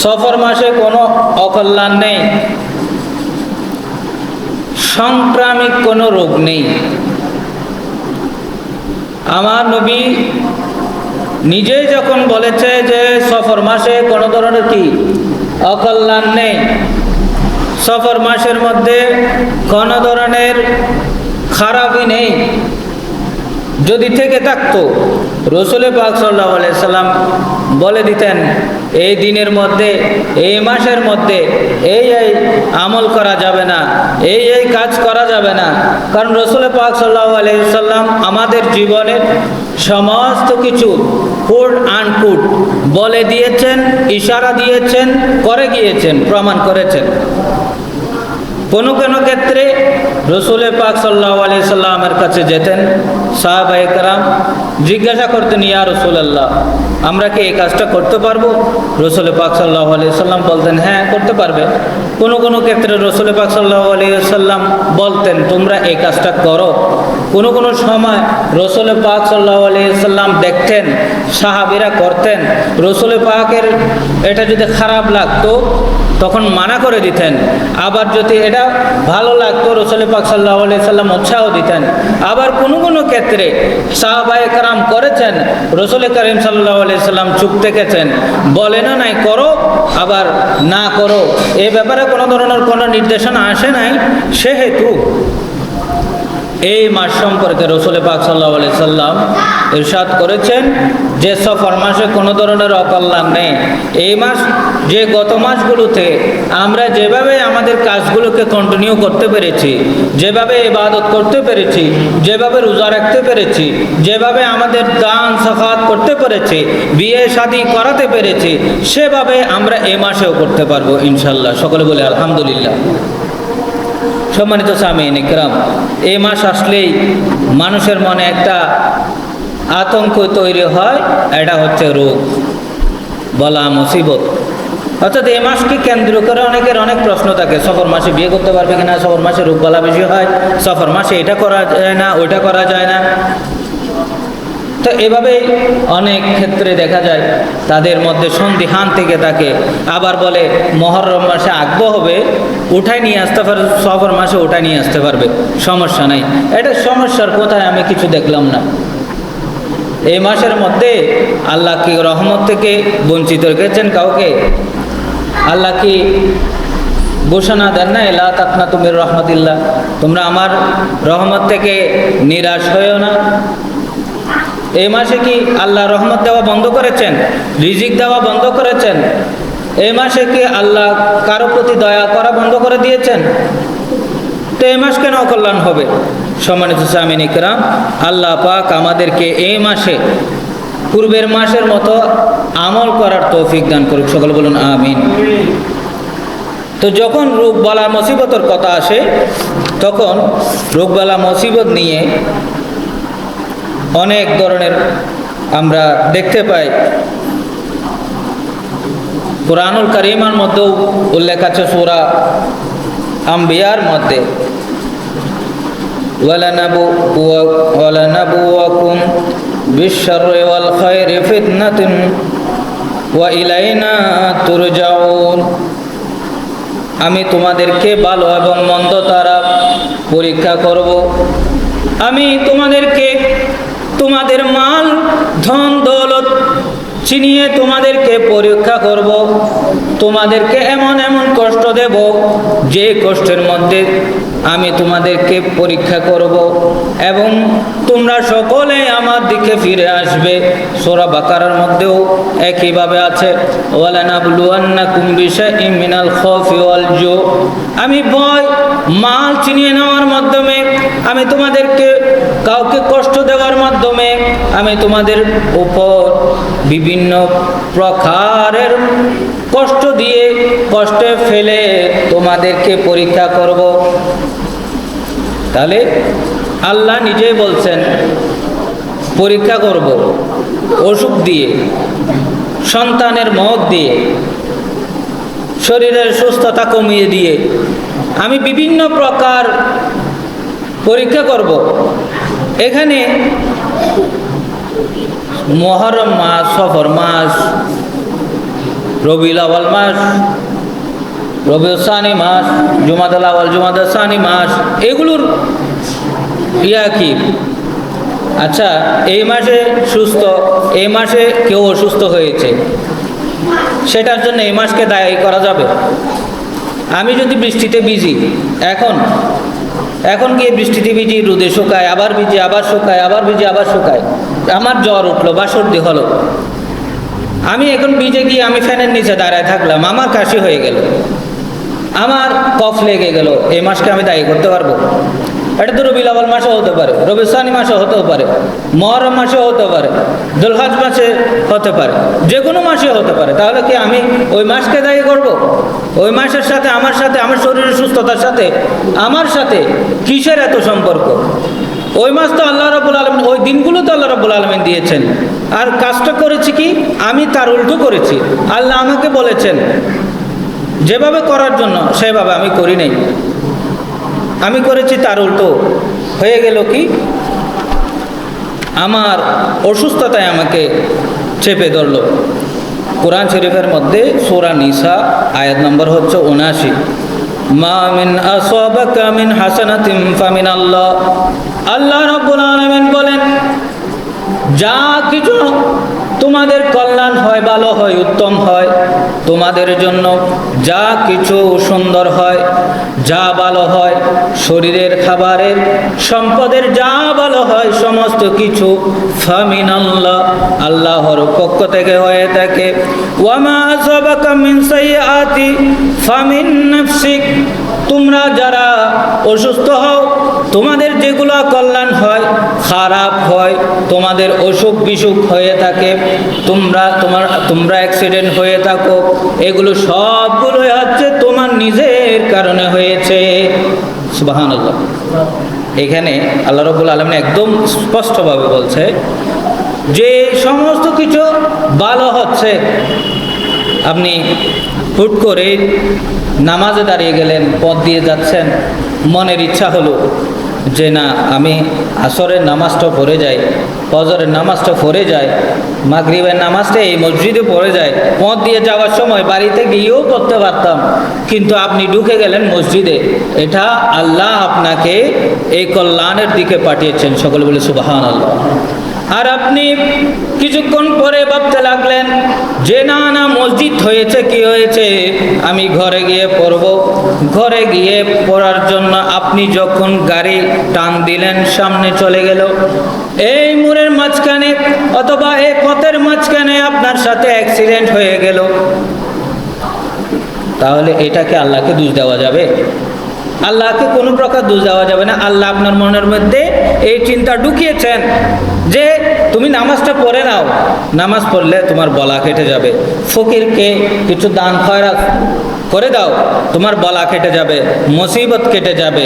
সফর মাসে কোনো অকল্যাণ নেই, সংক্রামিক কোনো রোগ নেই। আমার নবী নিজেই যখন বলেছে যে সফর মাসে কোনো ধরনের কি অকল্যাণ নেই, সফর মাসের মধ্যে কোনো ধরনের খারাপই নেই, যদি থেকে থাকতো রসুল পাক সাল্লাল্লাহু আলাইহি সাল্লাম বলে দিতেন এই দিনের মধ্যে, এই মাসের মধ্যে এই আমল করা যাবে না, এই কাজ করা যাবে না। কারণ রসুল পাক সাল্লাল্লাহু আলাইহি সাল্লাম আমাদের জীবনের সমস্ত কিছু ফুড আনফুড বলে দিয়েছেন, ইশারা দিয়েছেন, করে গিয়েছেন, প্রমাণ করেছেন। কোনো কোনো ক্ষেত্রে রসুল পাক সাল্লাল্লাহু আলাইহি সাল্লামের কাছে যেতেন সাহাবায়ে কেরাম, জিজ্ঞাসা করতেন ইয়া রাসূলুল্লাহ আমরা কি এই কাজটা করতে পারবো? রসুল পাক সাল্লাল্লাহু আলাইহি সাল্লাম বলতেন হ্যাঁ করতে পারবে। কোনো কোনো ক্ষেত্রে রসুল পাক সাল্লাল্লাহু আলাইহি সাল্লাম বলতেন তোমরা এই কাজটা করো। কোনো কোনো সময় রসুল পাক সাল্লাল্লাহু আলাইহি সাল্লাম দেখতেন সাহাবীরা করতেন, রসুল পাকের এটা যদি খারাপ লাগতো তখন মানা করে দিতেন, আবার যদি এটা ভালো লাগতো রসুল পাক সাল্লাল্লাহু আলাইহি সাল্লাম উৎসাহ দিতেন। আবার কোনো কোনো ক্ষেত্রে সাহাবায়ে কেরাম করেছেন, রসুল করিম সাল্লাল্লাহু আলাইহি সাল্লাম চুপ থেকেছেন, বলে না নাই করো আবার না করো, এ ব্যাপারে কোনো ধরনের কোনো নির্দেশনা আসে নাই। সেহেতু এই মাস সম্পর্কে রসুল পাক সাল্লাল্লাহু আলাইহি সাল্লাম ইরশাদ করেছেন যে সফর মাসে কোনো ধরনের অকল্যাণ নেই। এই মাস যে গত মাসগুলোতে আমরা যেভাবে আমাদের কাজগুলোকে কন্টিনিউ করতে পেরেছি, যেভাবে ইবাদত করতে পেরেছি, যেভাবে রোজা রাখতে পেরেছি, যেভাবে আমাদের দান সাখাত করতে পেরেছি, বিয়ে শাদী করাতে পেরেছি, সেভাবে আমরা এই মাসেও করতে পারবো ইনশাআল্লাহ। সকলে বলে আলহামদুলিল্লাহ। সম্মানিত সামিঈন ইকরাম, এই মাস আসলেই মানুষের মনে একটা আতঙ্ক তৈরি হয়, এটা হচ্ছে রোগ বলা মুসিবত। অর্থাৎ এই মাসকে কেন্দ্র করে অনেকের অনেক প্রশ্ন থাকে, সফর মাসে বিয়ে করতে পারবে কিনা, সফর মাসে রোগ বলা বেশি হয়, সফর মাসে এটা করা যায় না, ওইটা করা যায় না। তো এভাবেই অনেক ক্ষেত্রে দেখা যায় তাদের মধ্যে সন্দিহান থেকে থাকে। আবার বলে মহরম মাসে আগব হবে, উঠাই নিয়ে আসতে পারবে, সফর মাসে উঠাই নিয়ে আসতে পারবে, সমস্যা নাই। এটা সমস্যার কোথায় আমি কিছু দেখলাম না। এই মাসের মধ্যে আল্লাহ কি রহমত থেকে বঞ্চিত রেখেছেন কাউকে? আল্লাহ কি ঘোষণা দেন না লা তাকনাতু মির রাহমাতিল্লাহ, তোমরা আমার রহমত থেকে নিরাশ হয়েও না? এই মাসে কি আল্লাহ রহমত দেওয়া বন্ধ করেছেন, রিজিক দেওয়া বন্ধ করেছেন? এই মাসে কি আল্লাহ কারো প্রতি দয়া করা বন্ধ করে দিয়েছেন? তো এই মাস কেন অকল্যাণ হবে? সম্মানিত সামিঈন ইকরাম, আল্লাহ পাক আমাদেরকে এই মাসে পূর্বের মাসের মতো আমল করার তৌফিক দান করুক। সকলে বলুন আমিন। তো যখন রোগবালা মুসিবতের কথা আসে, তখন রোগবালা মুসিবত নিয়ে অনেক ধরনের আমরা দেখতে পাই। কুরআনুল কারীমের মধ্যেও উল্লেখ আছে সূরা আম্বিয়ার মধ্যে, ওয়ালানাবুওয়াকুম বিশ-শাররি ওয়াল খায়রি ফিতনাতুন ওয়া ইলাইনা তুরজাউন। আমি তোমাদেরকে ভালো এবং মন্দ দ্বারা পরীক্ষা করব। আমি তোমাদেরকে তোমাদের মাল ধন দৌলত চিনিয়ে তোমাদেরকে পরীক্ষা করব, তোমাদেরকে এমন এমন কষ্ট দেব যে কষ্টের মধ্যে আমি তোমাদেরকে পরীক্ষা করব এবং তোমরা সকলে আমার দিকে ফিরে আসবে। সূরা বাকারার মধ্যেও একইভাবে আছে, ওয়ালানাবলুওয়ান্নাকুম বিশাইইম মিনাল খাউফি ওয়াল জু। আমি ভয় মাল চিনিয়ে নেওয়ার মাধ্যমে, আমি তোমাদেরকে কাউকে কষ্ট দেওয়ার মাধ্যমে, আমি তোমাদের উপর বিভিন্ন প্রকারের কষ্ট দিয়ে, কষ্টে ফেলে তোমাদেরকে পরীক্ষা করব। তাহলে আল্লাহ নিজেই বলছেন পরীক্ষা করব, অসুখ দিয়ে, সন্তানের মওত দিয়ে, শরীরের সুস্থতা কমিয়ে দিয়ে আমি বিভিন্ন প্রকার পরীক্ষা করব। এখানে মুহররম মাস, সফর মাস রবিউল আউয়াল মাস, রবিউল সানি মাস, জুমাদাল আউয়াল, জুমাদাল সানি মাস, এগুলোর কি? আচ্ছা, এই মাসে সুস্থ, এই মাসে কেউ অসুস্থ হয়েছে, সেটার জন্য এই মাসকে দায়ী করা যাবে? আমি যদি বৃষ্টিতে ভিজি, এখন গিয়ে বৃষ্টিতে ভিজি, রোদে শুকায়, আবার ভিজি, আবার শুকায়, আবার ভিজি, আবার শুকায়, আমার জ্বর উঠলো বা সর্দি হলো, আমি এখন ভিজে গিয়ে আমি ফ্যানের নিচে দাঁড়ায় থাকলাম, আমার কাশি হয়ে গেল, আমার কফ লেগে গেল, এই মাসকে আমি দায়ী করতে পারবো? এটা তো রবিউল আউয়াল মাসে হতে পারে, রবিউল সানি মাসে হতেও পারে, মুহররম মাসে হতে পারে, দুলহজ মাসে হতে পারে, যে কোনো মাসে হতে পারে। তাহলে কি আমি ওই মাসকে দায়ী করব? ওই মাসের সাথে আমার শরীরের সুস্থতার সাথে আমার সাথে কিসের এত সম্পর্ক? ওই মাস তো আল্লাহ রাব্বুল আলামিন, ওই দিনগুলো তো আল্লাহ রাব্বুল আলামিন দিয়েছেন, আর কাজটা করেছি কি? আমি তার উল্টো করেছি। আল্লাহ আমাকে বলেছেন যেভাবে করার জন্য, সেভাবে আমি করি নাই, আমি করেছি তার উল্টো। হয়ে গেল কি? আমার অসুস্থতায় আমাকে চেপে ধরল। কোরআন শরীফের মধ্যে সূরা নিসা আয়াত নম্বর হচ্ছে ৭৯, মা মিন আসাবাকা মিন হাসানাতিন ফামিনাল্লাহ। আল্লাহ রাব্বুল আলামিন বলেন, যা কিছু তোমাদের কল্যাণ হয়, ভালো হয়, উত্তম হয়, তোমাদের জন্য যা কিছু সুন্দর হয়, যা ভালো হয়, শরীরের, খাবারের, সম্পদের যা ভালো হয়, সমস্ত কিছু ফামিনাল্লাহ, আল্লাহর পক্ষ থেকে হয়ে থাকে। ওয়ামা আসাবাকা মিন সাইয়্যাতি ফামিন নাফসিক। তোমরা যারা অসুস্থ হও, তোমাদের যেগুলো কল্যাণ হয়, খারাপ হয়, তোমাদের অসুখ বিসুখ হয়ে থাকে, তোমরা অ্যাক্সিডেন্ট হয়ে থাকো, এগুলো সবগুলো হচ্ছে তোমার নিজের কারণে হয়েছে। সুবহানাল্লাহ। এখানে আল্লাহ রাব্বুল আলামিন একদম স্পষ্টভাবে বলছে যে সমস্ত কিছু ভালো হচ্ছে। আপনি হুট করে নামাজে দাঁড়িয়ে গেলেন, পথ দিয়ে যাচ্ছেন, মনের ইচ্ছা হলো যে না, আমি আসরের নামাজটা পড়ে যাই, ফজরের নামাজটা পড়ে যাই, মাগরিবের নামাজটা এই মসজিদে পড়ে যায়। পথ দিয়ে যাওয়ার সময় বাড়িতে গিয়েও পড়তে পারতাম, কিন্তু আপনি ঢুকে গেলেন মসজিদে। এটা আল্লাহ আপনাকে এই কল্যাণের দিকে পাঠিয়েছেন। সকলে বলে সুবহানাল্লাহ। আর আপনি কিছুক্ষণ পরে ভাবতে লাগলেন যে না, মসজিদ হয়েছে, কি হয়েছে, আমি ঘরে গিয়ে পড়ব। ঘরে গিয়ে পড়ার জন্য আপনি যখন গাড়ি টান দিলেন, সামনে চলে গেল, এই মোড়ের মাঝখানে অথবা এই পথের মাঝখানে আপনার সাথে অ্যাক্সিডেন্ট হয়ে গেল, তাহলে এটাকে আল্লাহকে দোষ দেওয়া যাবে? আল্লাহকে কোনো প্রকার দোষ দেওয়া যাবে না। আল্লাহ আপনার মনের মধ্যে এই চিন্তা ঢুকিয়েছেন যে তুমি নামাজটা পড়ে নাও, নামাজ পড়লে তোমার বলা কেটে যাবে, ফকিরকে কিছু দান খয়রাত করে দাও, তোমার বলা কেটে যাবে, মুসিবত কেটে যাবে,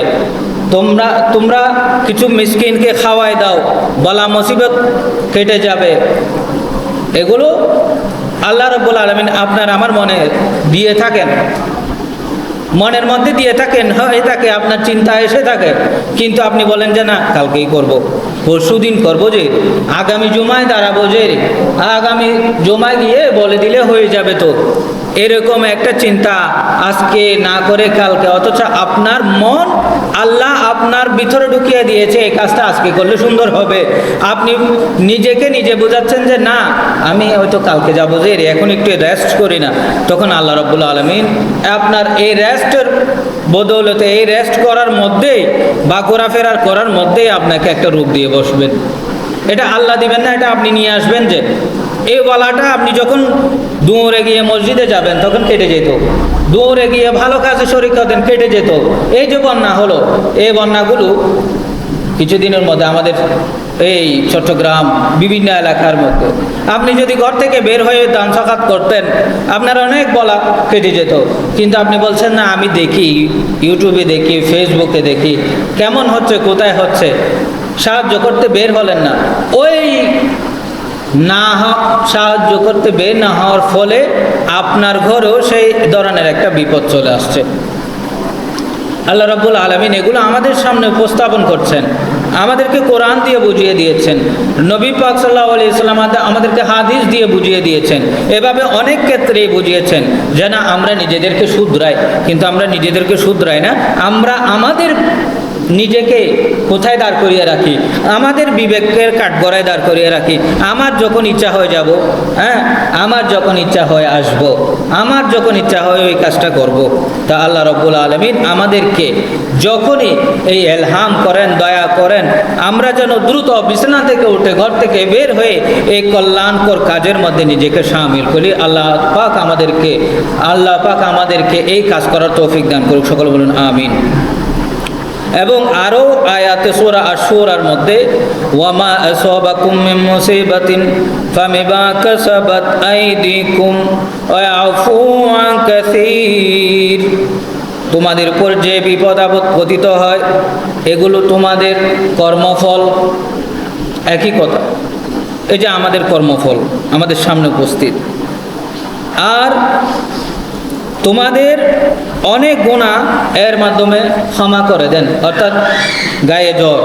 তোমরা কিছু মিসকিনকে খাওয়াই দাও, বলা মুসিবত কেটে যাবে। এগুলো আল্লাহ রাব্বুল আলামিন আপনার আমার মনে দিয়ে থাকেন, মনের মধ্যে দিয়ে থাকেন, হয়ে থাকে, আপনার চিন্তা এসে থাকে, কিন্তু আপনি বলেন যে না, কালকেই করব, পরশু দিন করবো, যে আগামী জুমায় দাঁড়াবো, যে আগামী জুমায় গিয়ে বলে দিলে হয়ে যাবে। তো এরকম একটা চিন্তা আজকে না করে কালকে, অথচ আপনার মন আল্লাহ আপনার ভিতরে ঢুকিয়ে দিয়েছে এই কাজটা আজকে করলে সুন্দর হবে। আপনি নিজেকে নিজে বোঝাচ্ছেন যে না, আমি হয়তো কালকে যাবো, যে এখন একটু রেস্ট করি না। তখন আল্লাহ রাব্বুল আলামিন আপনার এই রেস্টের বদৌলতে, এই রেস্ট করার মধ্যেই বা ঘোরাফেরার করার মধ্যেই আপনাকে একটা রোগ দিয়ে বসবেন। এটা আল্লাহ দিবেন না, এটা আপনি নিয়ে আসবেন। যে এই বলাটা আপনি যখন দৌড়ে গিয়ে মসজিদে যাবেন তখন কেটে যেত, দৌড়ে গিয়ে ভালো কাজে শরীক হতেন, কেটে যেত। এই যে বন্যা হলো, এই বন্যাগুলো কিছুদিনের মধ্যে আমাদের এই চট্টগ্রাম বিভিন্ন এলাকার মধ্যে, আপনি যদি ঘর থেকে বের হয়ে দান সাকাত করতেন, আপনার অনেক বলা কেটে যেত। কিন্তু আপনি বলছেন না, আমি দেখি, ইউটিউবে দেখি, ফেসবুকে দেখি কেমন হচ্ছে, কোথায় হচ্ছে, সাহায্য করতে বের হলেন না। ওই সাহায্য করতে বের না হওয়ার ফলে আপনার ঘরেও সেই ধরনের একটা বিপদ চলে আসছে। আল্লাহ রাব্বুল আলামিন এগুলো আমাদের সামনে উপস্থাপন করছেন আমাদেরকে কোরআন দিয়ে বুঝিয়ে দিয়েছেন, নবী পাক সাল্লাল্লাহু আলাইহি ওয়াসাল্লাম আমাদেরকে হাদিস দিয়ে বুঝিয়ে দিয়েছেন, এভাবে অনেক ক্ষেত্রেই বুঝিয়েছেন যে না আমরা নিজেদেরকে শুধরাই, কিন্তু আমরা নিজেদেরকে শুধরাই না, আমরা আমাদের নিজেকে কোথায় দাঁড় করিয়ে রাখি, আমাদের বিবেকের কাঠগড়ায় দাঁড় করিয়ে রাখি। আমার যখন ইচ্ছা হয়ে যাব, হ্যাঁ, আমার যখন ইচ্ছা হয়ে আসব, আমার যখন ইচ্ছা হয় ওই কাজটা করব। তা আল্লাহ রব্বুল আলামিন আমাদেরকে যখনই এই এলহাম করেন, দয়া করেন, আমরা যেন দ্রুত বিছানা থেকে উঠে ঘর থেকে বের হয়ে এই কল্যাণকর কাজের মধ্যে নিজেকে শামিল করি। আল্লাহ পাক আমাদেরকে এই কাজ করার তৌফিক দান করুক, সকলে বলুন আমিন। এবং আরও আয়াতে সূরা আশ-শুরার মধ্যে ওয়ামা আসাবাকুম মিন মুসিবাতিন ফামিমা কাসাবাত আইদিকুম ওয়া ইয়াফু আন কাসীর, তোমাদের উপর যে বিপদ আপদ পতিত হয় এগুলো তোমাদের কর্মফল। একই কথা, এই যে আমাদের কর্মফল আমাদের সামনে উপস্থিত, আর তোমাদের অনেক গুনাহ এর মাধ্যমে ক্ষমা করে দেন। অর্থাৎ গায়ে জ্বর,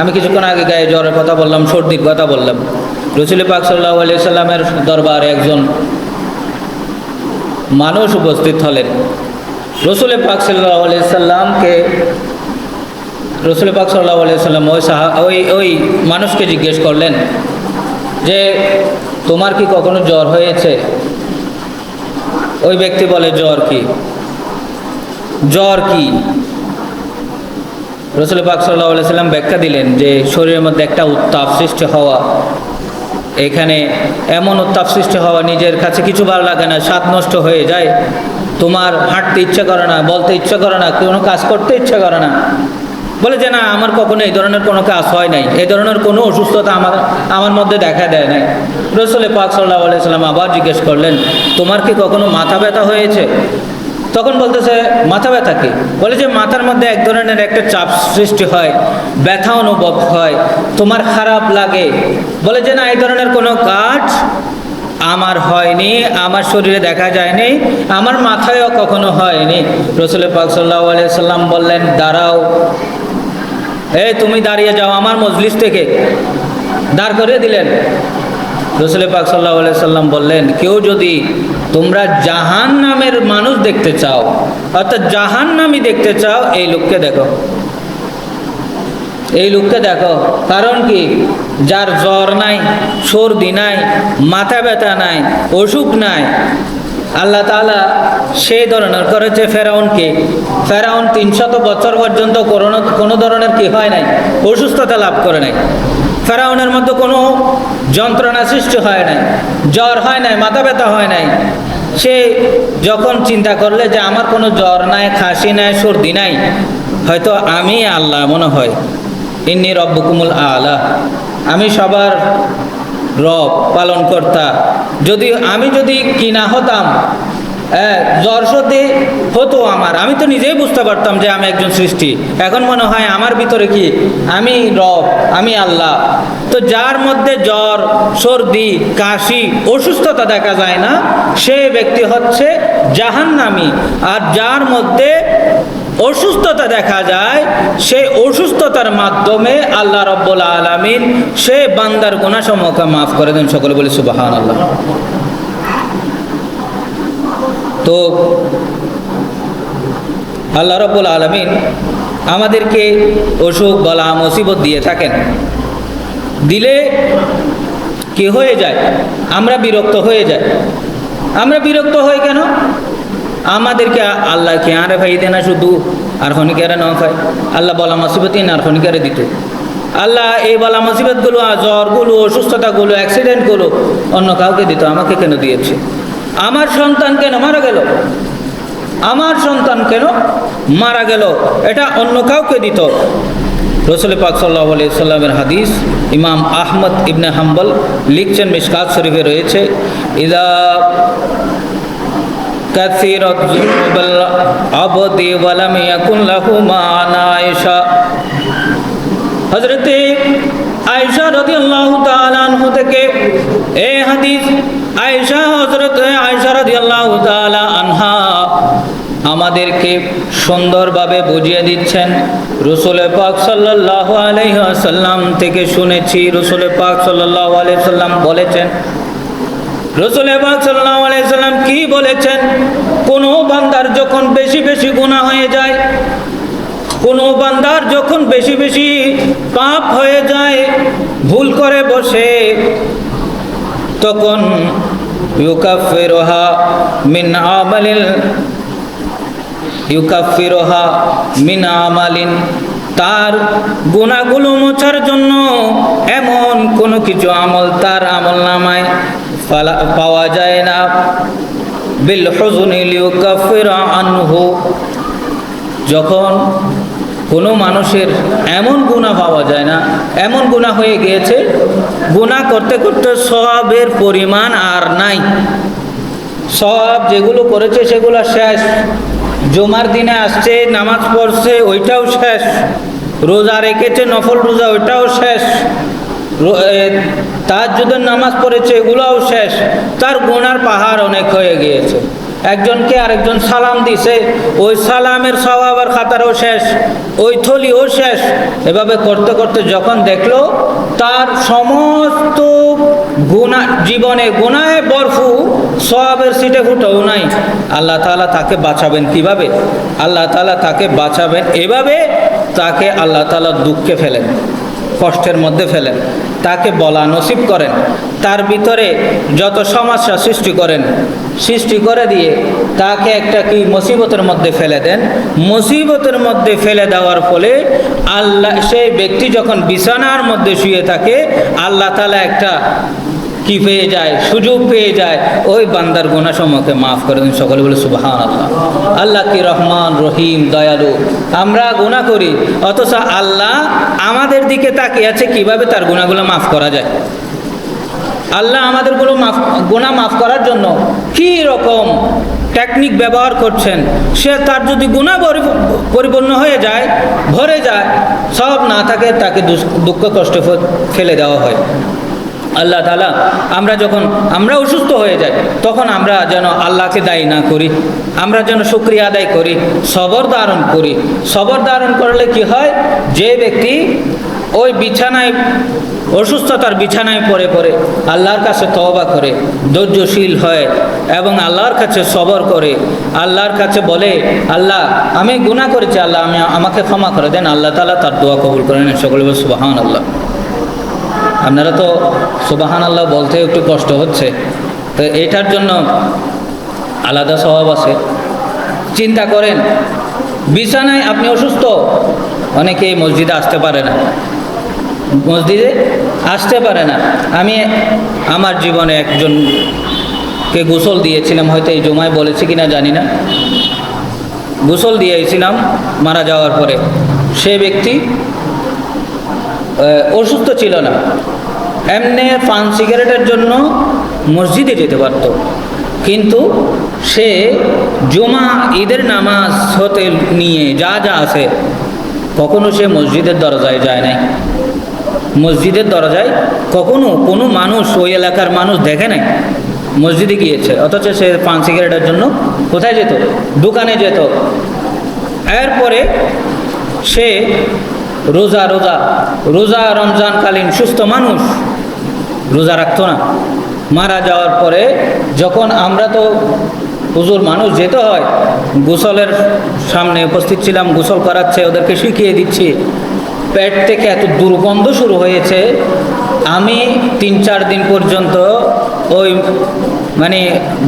আমি কিছুক্ষণ আগে গায়ে জ্বরের কথা বললাম, সর্দির কথা বললাম। রাসূল পাক সাল্লাল্লাহু আলাইহি সাল্লামের দরবারে একজন মানুষ উপস্থিত হলেন। রাসূল পাক সাল্লাল্লাহু আলাইহি সাল্লামকে রাসূল পাক সাল্লাল্লাহু আলাইহি সাল্লাম ওই মানুষকে জিজ্ঞেস করলেন যে তোমার কি কখনো জ্বর হয়েছে? ওই ব্যক্তি বলে জ্বর কি? রাসূল পাক সাল্লাল্লাহু আলাইহি সাল্লাম ব্যাখ্যা দিলেন যে শরীরের মধ্যে একটা উত্তাপ সৃষ্টি হওয়া, এখানে এমন উত্তাপ সৃষ্টি হওয়া, নিজের কাছে কিছু ভালো লাগে না, স্বাদ নষ্ট হয়ে যায়, তোমার হাঁটতে ইচ্ছা করে না, বলতে ইচ্ছা করে না, কোনো কাজ করতে ইচ্ছা করে না। বলে যে না, আমার কখনো এই ধরনের কোনো কাজ হয় নাই, এই ধরনের কোনো অসুস্থতা আমার মধ্যে দেখা দেয় নাই। রাসূল পাক সাল্লাল্লাহু আলাইহি সাল্লাম আবার জিজ্ঞেস করলেন তোমার কি কখনো মাথা ব্যথা হয়েছে? তখন বলতেছে মাথা ব্যথা কি? বলে যে মাথার মধ্যে এক ধরনের একটা চাপ সৃষ্টি হয়, ব্যথা অনুভব হয়, তোমার খারাপ লাগে। বলে যে না, এই ধরনের কোনো কাজ আমার হয়নি, আমার শরীরে দেখা যায়নি, আমার মাথায়ও কখনো হয়নি। রাসূল পাক সাল্লাল্লাহু আলাইহি সাল্লাম বললেন দাঁড়াও, তুমি দাঁড়িয়ে যাও আমার মজলিস থেকে, দাঁড় করে দিলেন। রাসূল পাক সাল্লাল্লাহু আলাইহি সাল্লাম বললেন কেউ যদি তোমরা জাহান্নামের মানুষ দেখতে চাও, অর্থাৎ জাহান্নামী দেখতে চাও, এই লোককে দেখো, এই লোককে দেখো। কারণ কি? যার জ্বর নাই, সর্দি নাই, মাথা ব্যথা নাই, অসুখ নাই। আল্লাহ তাআলা সেই ধরনের করেছে ফেরাউনকে। ফেরাউন 300 বছর পর্যন্ত কোনো ধরনের কি হয় নাই, অসুস্থতা লাভ করে নাই। ফেরাউনের মধ্যে কোনো যন্ত্রণা সৃষ্টি হয় নাই, জ্বর হয় নাই, মাথা ব্যথা হয় নাই। সে যখন চিন্তা করলে যে আমার কোনো জ্বর নাই, খাসি নাই, সর্দি নাই, হয়তো আমি আল্লাহ মনে হয়, ইন্নী রব্বুকুমুল আলা, আমি সবার রব, পালনকর্তা। আমি যদি কি না হতাম, জ্বর সর্দি হতো আমার, আমি তো নিজেই বুঝতে পারতাম যে আমি একজন সৃষ্টি। এখন মনে হয় আমার ভিতরে কি, আমি রব, আমি আল্লাহ। তো যার মধ্যে জ্বর, সর্দি, কাশি, অসুস্থতা দেখা যায় না, সে ব্যক্তি হচ্ছে জাহান্নামী। আর যার মধ্যে অসুস্থতা দেখা যায়, সেই অসুস্থতার মাধ্যমে আল্লাহ রাব্বুল আলামিন সে বান্দার গুনাহসমূহকে মাফ করে দেন। সকলে বলি সুবহানাল্লাহ। তো আল্লাহ রাব্বুল আলামিন আমাদেরকে অসুখ বলা মুসিবত দিয়ে থাকেন, দিলে কি হয়ে যায়, আমরা বিরক্ত হয়ে যাই। আমরা বিরক্ত হই কেন? আমাদেরকে আল্লাহ কে আরে ভাই দেনা শুধু আর খনিকারে না খায়, আল্লাহ বলা মুসিবতই না আর খনিকারে দিত। আল্লাহ এই বলা মুসিবতগুলো, জ্বরগুলো, অসুস্থতাগুলো, অ্যাক্সিডেন্টগুলো অন্য কাউকে দিত, আমাকে কেন দিয়েছে? আমার সন্তান কেন মারা গেল? আমার সন্তান কেন মারা গেল? এটা অন্য কাউকে দিত। রাসূল পাক সাল্লাল্লাহু আলাইহি সাল্লামের হাদিস ইমাম আহমদ ইবনে হাম্বল লিখছেন, মিশকাত শরীফে রয়েছে, ইদা কাসিরাত যুনুবাল আবদি ওয়া লাম ইয়াকুন লাহু মা আয়েশা। হযরতে আয়েশা রাদিয়াল্লাহু তাআলা আনহা থেকে এই হাদিস। হযরত আয়েশা রাদিয়াল্লাহু তাআলা আনহা আমাদেরকে সুন্দরভাবে বুঝিয়ে দিচ্ছেন। রাসূল পাক সাল্লাল্লাহু আলাইহি ওয়াসাল্লাম থেকে শুনেছি, রাসূল পাক সাল্লাল্লাহু আলাইহি ওয়াসাল্লাম বলেছেন, রাসূল পাক সাল্লাল্লাহু আলাইহি ওয়াসাল্লাম কি বলেছেন? কোনো বান্দার যখন বেশি বেশি গুনাহ হয়ে যায়, কোনো বান্দার যখন বেশি বেশি পাপ হয়ে যায়, ভুল করে বসে, তখন ইউকাফিরুহা মিন আমালিন, তার গুনাহগুলো মোছার জন্য এমন কোনো কিছু আমল তার আমলনামায় পাওয়া যায় না। বিল হুজনি লিউকাফিরা আনহু, যখন কোনো মানুষের এমন গুনাহ পাওয়া যায় না, এমন গুনাহ হয়ে গিয়েছে, গুনাহ করতে করতে সওয়াবের পরিমাণ আর নাই, সওয়াব যেগুলো করেছে সেগুলো শেষ, জুমার দিনে আসছে, নামাজ পড়ছে, ওইটাও শেষ, রোজা রেখেছে, নফল রোজা, ওইটাও শেষ, তাহাজ্জুদের নামাজ পড়েছে, এগুলোও শেষ, তার গুনার পাহাড় অনেক হয়ে গিয়েছে। একজনকে আরেকজন সালাম দিছে, ওই সালামের সওয়াব আর খাতারও শেষ, ওই থলিও শেষ। এভাবে করতে করতে যখন দেখলো তার সমস্ত গুনাহ, জীবনে গুনাহে ভরপুর, সওয়াবের সিটে ফুটেও নাই, আল্লাহ তাআলা তাকে বাঁচাবেন কিভাবে? আল্লাহ তাআলা তাকে বাঁচাবেন এভাবে, তাকে আল্লাহ তাআলা দুঃখে ফেলেন, কষ্টের মধ্যে ফেলেন, তাকে বলা নসিব করেন, তার ভিতরে যত সমস্যা সৃষ্টি করেন, সৃষ্টি করে দিয়ে তাকে একটা কি মুসিবতের মধ্যে ফেলে দেন। মুসিবতের মধ্যে ফেলে দেওয়ার ফলে আল্লাহ, সেই ব্যক্তি যখন বিছানার মধ্যে শুয়ে থাকে, আল্লাহ তাআলা একটা কি পেয়ে যায়, সুযোগ পেয়ে যায়, ওই বান্দার গুনাহ সমূহকে মাফ করে দেন। সকলে বলে সুবহানাল্লাহ। আল্লাহ কি রহমান রহিম দয়ালু। আমরা গুনাহ করি, অথচ আল্লাহ আমাদের দিকে তাকিয়ে আছে কিভাবে তার গুনাহগুলো মাফ করা যায়। আল্লাহ আমাদের গুনাহ মাফ করার জন্য কি রকম টেকনিক ব্যবহার করছেন। সে তার যদি গুনাহ পরিপূর্ণ হয়ে যায়, ভরে যায়, সব না থাকে, তাকে দুঃখ কষ্ট ফেলে দেওয়া হয়। আল্লাহ তাআলা আমরা অসুস্থ হয়ে যাই, তখন আমরা যেন আল্লাহকে দায়ী না করি, আমরা যেন শুকরিয়া আদায় করি, সবর ধারণ করি। সবর ধারণ করলে কি হয়, যে ব্যক্তি ওই বিছানায়, অসুস্থতার বিছানায় পড়ে পড়ে আল্লাহর কাছে তওবা করে, ধৈর্যশীল হয় এবং আল্লাহর কাছে সবর করে, আল্লাহর কাছে বলে, আল্লাহ আমি গুনাহ করেছি, আল্লাহ আমাকে ক্ষমা করে দেন, আল্লাহ তাআলা তার দোয়া কবুল করে নেন। সকলে বলে সুবহানাল্লাহ। আপনারা তো সুবহানাল্লাহ বলতে একটু কষ্ট হচ্ছে, তো এটার জন্য আলাদা সওয়াব আছে। চিন্তা করেন, বিছানায় আপনি অসুস্থ, অনেকে মসজিদে আসতে পারে না, আমি আমার জীবনে একজনকে গোসল দিয়েছিলাম, হয়তো এই জুমায় বলেছি কিনা জানি না, গোসল দিয়েছিলাম মারা যাওয়ার পরে। সে ব্যক্তি অসুস্থ ছিল না, এমনি পান সিগারেটের জন্য মসজিদে যেতে পারত, কিন্তু সে জুমা ঈদের নামাজ হতে নিয়ে যা যা আছে, কখনো সে মসজিদের দরজায় যায় নাই। মসজিদের দরজায় কখনো কোনো মানুষ, ওই এলাকার মানুষ দেখে নাই মসজিদে গিয়েছে, অথচ সে পান সিগারেটের জন্য কোথায় যেত? দোকানে যেত। এরপরে সে রোজা রমজানকালীন সুস্থ মানুষ, রোজা রাখতো না। মারা যাওয়ার পরে যখন আমরা তো হুজুর মানুষ যেতে হয়, গোসলের সামনে উপস্থিত ছিলাম, গোসল করাচ্ছে, ওদেরকে শিখিয়ে দিচ্ছি, পেট থেকে এত দুর্গন্ধ শুরু হয়েছে, আমি 3-4 দিন পর্যন্ত ওই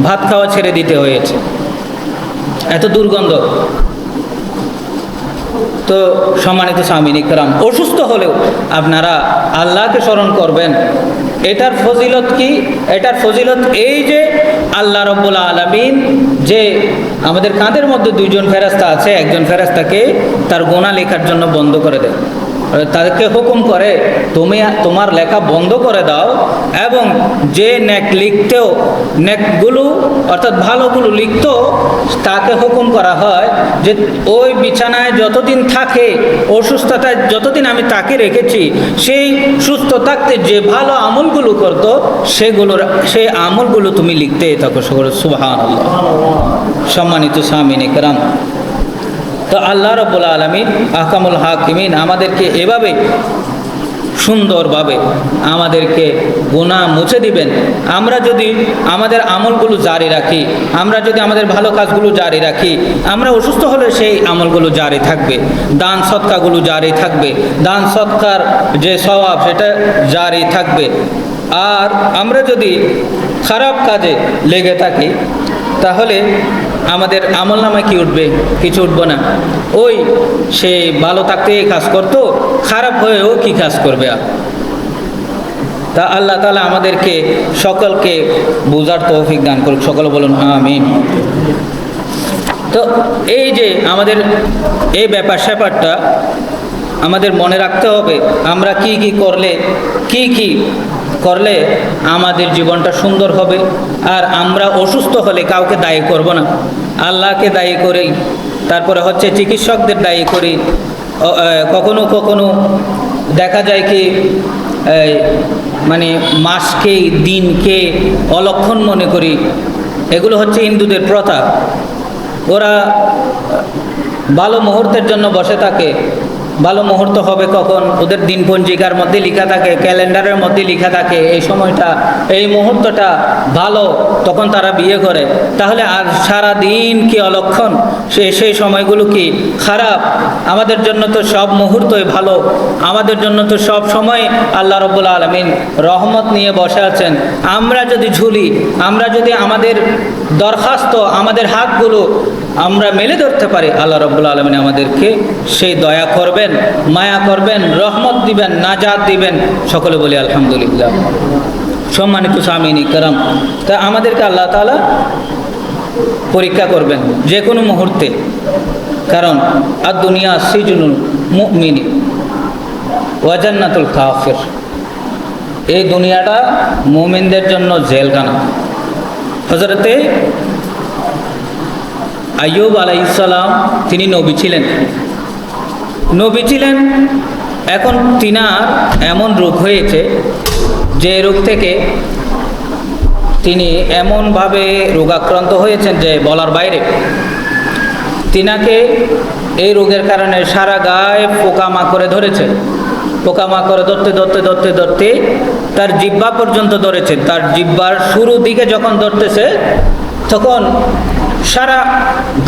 ভাত খাওয়া ছেড়ে দিতে হয়েছে, এত দুর্গন্ধ। তো সম্মানিত সামিন ইকরাম, অসুস্থ হলেও আপনারা আল্লাহকে স্মরণ করবেন। এটার ফজিলত কি? এটার ফজিলত এই যে আল্লাহ রাব্বুল আলামিন যে আমাদের কাঁধের মধ্যে 2জন ফেরেশতা আছে, একজন ফেরেশতাকে তার গুনাহ লেখার জন্য বন্ধ করে দেয়, তাদেরকে হুকুম করে তুমি তোমার লেখা বন্ধ করে দাও, এবং যে নেক লিখতেও, নেকগুলো অর্থাৎ ভালোগুলো লিখতো, তাকে হুকুম করা হয় যে ওই বিছানায় যতদিন থাকে, অসুস্থতায় যতদিন আমি তাকে রেখেছি, সেই সুস্থ থাকতে যে ভালো আমলগুলো করতো সেই আমলগুলো তুমি লিখতে থাকো। সুবহানাল্লাহ। সম্মানিত সামিনে কেরাম, তো আল্লাহ রাব্বুল আলামিন আহকামুল হাকিমিন আমাদেরকে এভাবে সুন্দরভাবে আমাদেরকে গুনাহ মুছে দিবেন। আমরা যদি আমাদের আমলগুলো জারি রাখি, আমরা যদি আমাদের ভালো কাজগুলো জারি রাখি, আমরা অসুস্থ হলে সেই আমলগুলো জারি থাকবে, দান সদকাগুলো জারি থাকবে, দান সদকার যে সওয়াব সেটা জারি থাকবে। আর আমরা যদি খারাপ কাজে লেগে থাকি, তাহলে আমাদের আমল নামায় কি উঠবে? কিছু উঠবে না। ওই সে ভালো থাকতে কাজ করতো, খারাপ হয়েও কি কাজ করবে? তা আল্লাহ তাআলা আমাদেরকে সকলকে বোঝার তৌফিক দান করুক। সকলে বলুন আমিন। তো এই যে আমাদের এই ব্যাপার স্যাপারটা আমাদের মনে রাখতে হবে, আমরা কি কি করলে আমাদের জীবনটা সুন্দর হবে। আর আমরা অসুস্থ হলে কাউকে দায়ী করব না, আল্লাহকে দায়ী করি। তারপরে হচ্ছে চিকিৎসকদের দায়ী করি। কখনো কখনো দেখা যায় কি মানে মাসকে, দিনকে অলক্ষণ মনে করি। এগুলো হচ্ছে হিন্দুদের প্রথা। ওরা ভালো মুহূর্তের জন্য বসে থাকে। ভালো মুহূর্ত হবে কখন? ওদের দিন পঞ্জিকার মধ্যে লেখা থাকে, ক্যালেন্ডারের মধ্যে লেখা থাকে এই সময়টা, এই মুহূর্তটা ভালো, তখন তারা বিয়ে করে। তাহলে আর সারা দিন কি অলক্ষণ? সেই সময়গুলো কি খারাপ? আমাদের জন্য তো সব মুহূর্তই ভালো, আমাদের জন্য তো সব সময় আল্লাহ রাব্বুল আলামিন রহমত নিয়ে বসে আছেন। আমরা যদি ঝুলি, আমরা যদি আমাদের দরখাস্ত, আমাদের হাতগুলো আমরা মেলে ধরতে পারি, আল্লাহ রাব্বুল আলামিন আমাদেরকে সেই দয়া করবেন, মায়া করবেন, রহমত দিবেন, নাজাত দিবেন। সকলে বলি আলহামদুলিল্লাহ। সম্মানিত সামিনী কেরাম, তা আমাদেরকে আল্লাহ তাআলা পরীক্ষা করবেন যে কোনো মুহূর্তে। কারণ আর দুনিয়া সিজনুল মুমিন ওয়া জান্নাতুল কাফির, এই দুনিয়াটা মুমিনদের জন্য জেলখানা। হযরতে আইয়ুব আলাইহিস সালাম তিনি নবী ছিলেন। এখন তিনার এমন রোগ হয়েছে যে রোগ থেকে তিনি এমনভাবে রোগাক্রান্ত হয়েছেন যে বলার বাইরে। তিনাকে এই রোগের কারণে সারা গায়ে পোকামাকড়ে ধরেছে। পোকামাকড়ে ধরতে তার জিহ্বা পর্যন্ত ধরেছে। তার জিহ্বার শুরু দিকে যখন ধরতেছে, তখন সারা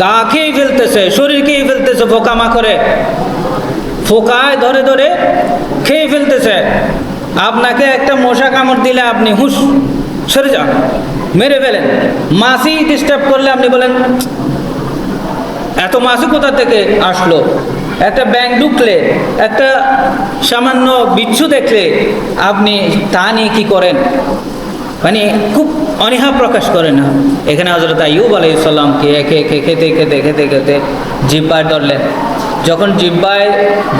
গা খেয়ে ফেলতেছে, শরীর খেয়ে ফেলতেছে পোকামাকড়ে। ফোকায় ধরে খেয়ে ফেলতেছে। আপনাকে একটা মশা কামড় দিলে আপনি হুঁশ সরে যান, মেরে ফেলেন। মাছি ডিস্টার্ব করলে আপনি বলেন এত মাছি কোথা থেকে আসলো? একটা ব্যাঙ ঢুকলে, একটা সামান্য বিচ্ছু দেখলে আপনি তা নিয়ে কী করেন? মানে খুব অনীহা প্রকাশ করে না। এখানে হযরত আইয়ুব আলাইহিস সালামকে একে একে খেতে জিহ্বায় ধরলেন। যখন জিহ্বায়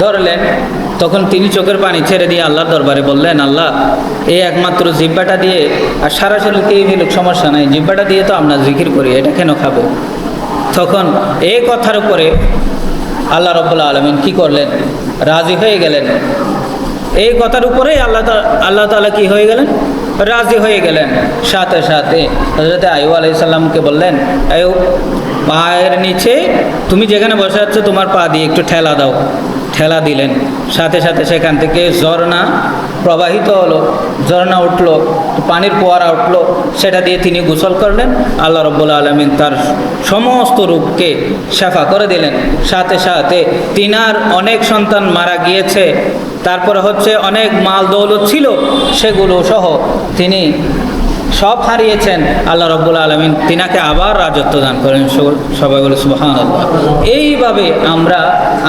ধরলেন, তখন তিনি চোখের পানি ছেড়ে দিয়ে আল্লাহর দরবারে বললেন, আল্লাহ, এই একমাত্র জিহ্বাটা দিয়ে, আর সারা শরীরকেই ফেলুক সমস্যা নাই, জিহ্বাটা দিয়ে তো আমরা জিকির করি, এটা কেন খাবো? তখন এই কথার উপরে আল্লাহ রাব্বুল আলামিন কি করলেন? রাজি হয়ে গেলেন। এই কথার উপরেই আল্লাহ তাআলা কি হয়ে গেলেন? রাজি হয়ে গেলেন। সাথে সাথে হযরত আইয়ুব আলাইহিস সালামকে বললেন, আইয়ুব, পায়ের নিচে তুমি যেখানে বসে আছো তোমার পা দিয়ে একটু ঠেলা দাও। ঠেলা দিলেন। সাথে সাথে সেখান থেকে ঝর্ণা প্রবাহিত হলো, ঝর্ণা উঠলো, পানির ফোয়ারা উঠলো। সেটা দিয়ে তিনি গোসল করলেন। আল্লাহ রাব্বুল আলামিন তার সমস্ত রোগকে শাফা করে দিলেন। সাথে সাথে তিনার অনেক সন্তান মারা গিয়েছে, তারপরে হচ্ছে অনেক মাল দৌলত ছিল, সেগুলো সহ তিনি সব হারিয়েছেন। আল্লাহ রাব্বুল আলামিন তিনাকে আবার রাজত্ব দান করেন। সবাই বলে সুবহানাল্লাহ। এইভাবে আমরা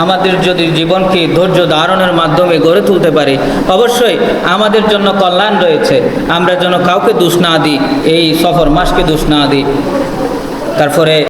আমাদের যদি জীবনকে ধৈর্য ধারণের মাধ্যমে গড়ে তুলতে পারি, অবশ্যই আমাদের জন্য কল্যাণ রয়েছে। আমরা যেন কাউকে দোষ না দিই, এই সফর মাসকে দোষ না দিই। তারপরে